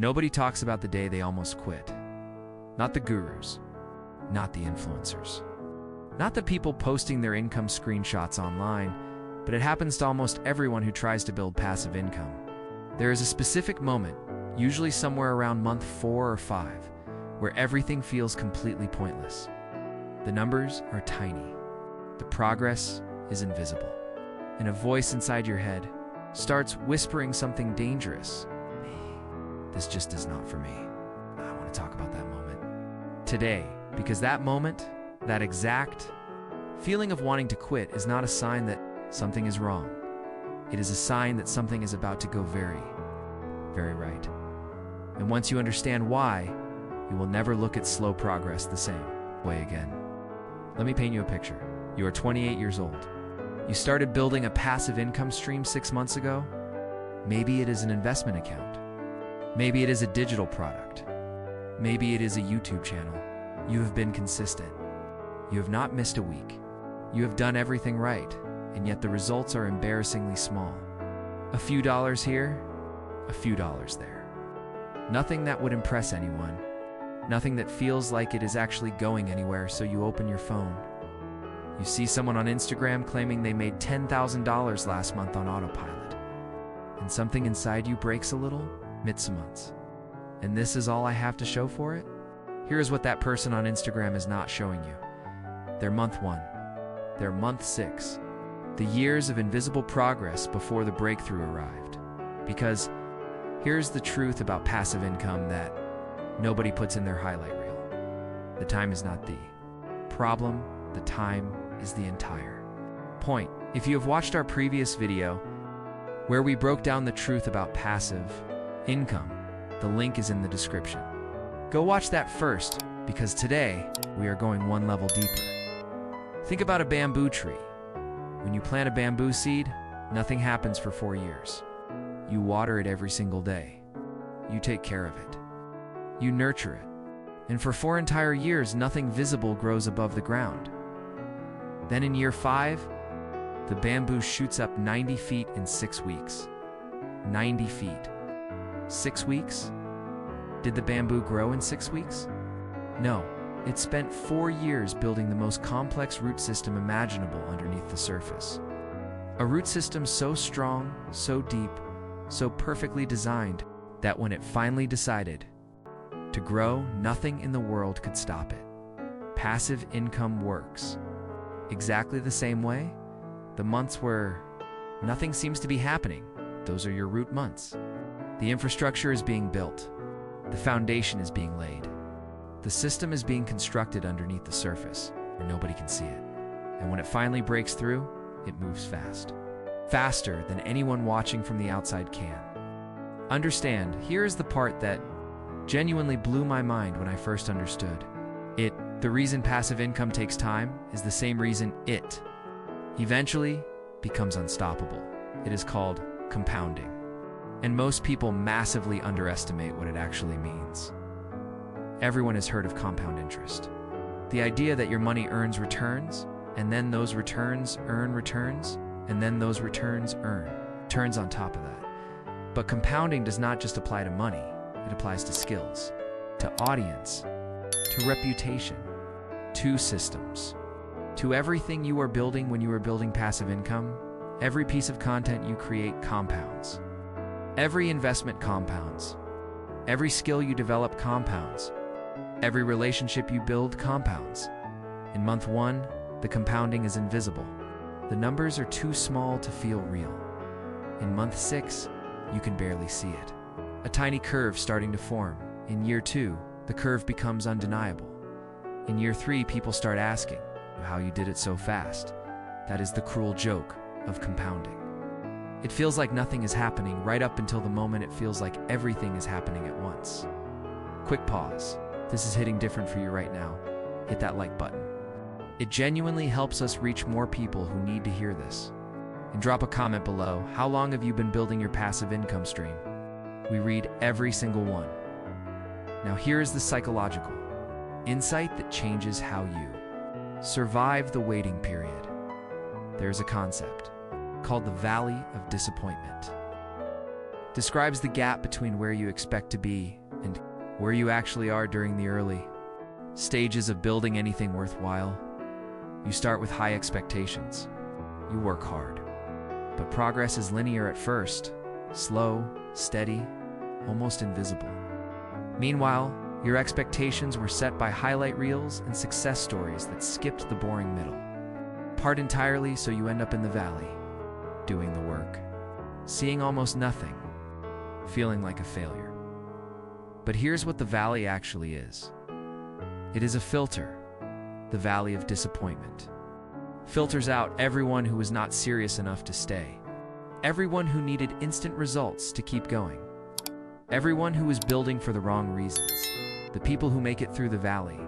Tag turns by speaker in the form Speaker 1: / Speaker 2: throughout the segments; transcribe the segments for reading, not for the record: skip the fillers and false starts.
Speaker 1: Nobody talks about the day they almost quit. Not the gurus, not the influencers, not the people posting their income screenshots online, but it happens to almost everyone who tries to build passive income. There is a specific moment, usually somewhere around month 4 or 5, where everything feels completely pointless. The numbers are tiny. The progress is invisible. And a voice inside your head starts whispering something dangerous. This just is not for me. I want to talk about that moment today, because that moment, that exact feeling of wanting to quit is not a sign that something is wrong. It is a sign that something is about to go very, very right. And once you understand why, you will never look at slow progress the same way again. Let me paint you a picture. You are 28 years old. You started building a passive income stream 6 months ago. Maybe it is an investment account. Maybe it is a digital product. Maybe it is a YouTube channel. You have been consistent. You have not missed a week. You have done everything right, and yet the results are embarrassingly small. A few dollars here, a few dollars there. Nothing that would impress anyone. Nothing that feels like it is actually going anywhere, so you open your phone. You see someone on Instagram claiming they made $10,000 last month on autopilot. And something inside you breaks a little, months. And this is all I have to show for it? Here's what that person on Instagram is not showing you. Their month 1. Their month 6. The years of invisible progress before the breakthrough arrived. Because here's the truth about passive income that nobody puts in their highlight reel. The time is not the problem, the time is the entire point. If you have watched our previous video, where we broke down the truth about passive income, the link is in the description. Go watch that first, because today we are going one level deeper. Think about a bamboo tree. When you plant a bamboo seed, nothing happens for 4 years. You water it every single day. You take care of it. You nurture it. And for 4 entire years, nothing visible grows above the ground. Then in year 5, the bamboo shoots up 90 feet in 6 weeks. 90 feet. 6 weeks? Did the bamboo grow in 6 weeks? No. It spent 4 years building the most complex root system imaginable underneath the surface. A root system so strong, so deep, so perfectly designed that when it finally decided to grow, nothing in the world could stop it. Passive income works exactly the same way. The months where nothing seems to be happening, those are your root months. The infrastructure is being built. The foundation is being laid. The system is being constructed underneath the surface, where nobody can see it. And when it finally breaks through, it moves fast. Faster than anyone watching from the outside can. Understand, here is the part that genuinely blew my mind when I first understood. The reason passive income takes time is the same reason it eventually becomes unstoppable. It is called compounding. And most people massively underestimate what it actually means. Everyone has heard of compound interest. The idea that your money earns returns, and then those returns earn returns, and then those returns earn returns on top of that. But compounding does not just apply to money, it applies to skills, to audience, to reputation, to systems, to everything you are building when you are building passive income. Every piece of content you create compounds. Every investment compounds. Every skill you develop compounds. Every relationship you build compounds. In month 1, the compounding is invisible. The numbers are too small to feel real. In month 6, you can barely see it. A tiny curve starting to form. In year 2, the curve becomes undeniable. In year 3, people start asking how you did it so fast. That is the cruel joke of compounding. It feels like nothing is happening right up until the moment it feels like everything is happening at once. Quick pause. This is hitting different for you right now. Hit that like button. It genuinely helps us reach more people who need to hear this. And drop a comment below. How long have you been building your passive income stream? We read every single one. Now here is the psychological insight that changes how you survive the waiting period. There's a concept called the Valley of Disappointment. describes the gap between where you expect to be and where you actually are during the early stages of building anything worthwhile. You start with high expectations. You work hard. But progress is linear at first, slow, steady, almost invisible. Meanwhile, your expectations were set by highlight reels and success stories that skipped the boring middle part entirely, so you end up in the valley, doing the work, seeing almost nothing, feeling like a failure. But here's what the valley actually is. It is a filter, the valley of disappointment. Filters out everyone who was not serious enough to stay, everyone who needed instant results to keep going, everyone who was building for the wrong reasons. The people who make it through the valley,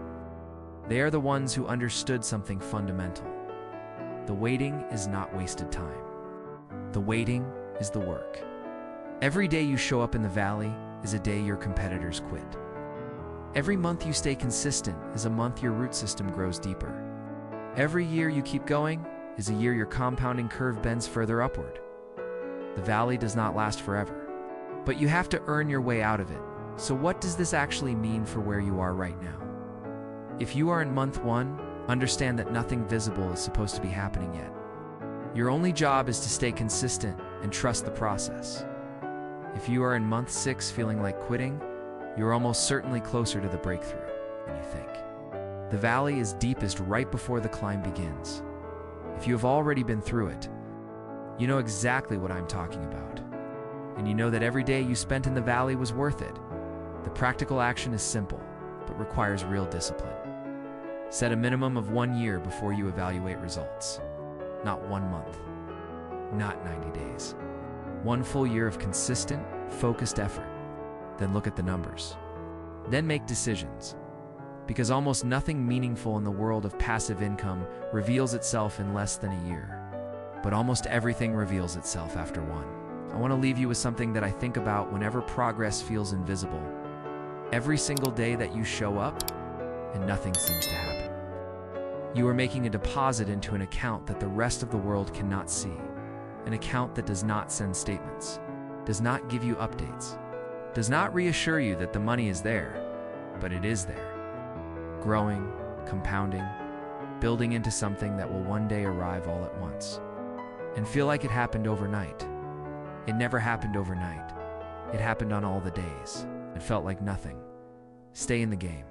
Speaker 1: they are the ones who understood something fundamental. The waiting is not wasted time. The waiting is the work. Every day you show up in the valley is a day your competitors quit. Every month you stay consistent is a month your root system grows deeper. Every year you keep going is a year your compounding curve bends further upward. The valley does not last forever, but you have to earn your way out of it. So what does this actually mean for where you are right now? If you are in month 1, understand that nothing visible is supposed to be happening yet. Your only job is to stay consistent and trust the process. If you are in month 6 feeling like quitting, you're almost certainly closer to the breakthrough than you think. The valley is deepest right before the climb begins. If you have already been through it, you know exactly what I'm talking about. And you know that every day you spent in the valley was worth it. The practical action is simple, but requires real discipline. Set a minimum of 1 year before you evaluate results. Not 1 month, not 90 days. 1 full year of consistent, focused effort. Then look at the numbers. Then make decisions. Because almost nothing meaningful in the world of passive income reveals itself in less than a year. But almost everything reveals itself after 1. I want to leave you with something that I think about whenever progress feels invisible. Every single day that you show up and nothing seems to happen, you are making a deposit into an account that the rest of the world cannot see. An account that does not send statements, does not give you updates, does not reassure you that the money is there, but it is there. Growing, compounding, building into something that will one day arrive all at once. And feel like it happened overnight. It never happened overnight. It happened on all the days. It felt like nothing. Stay in the game.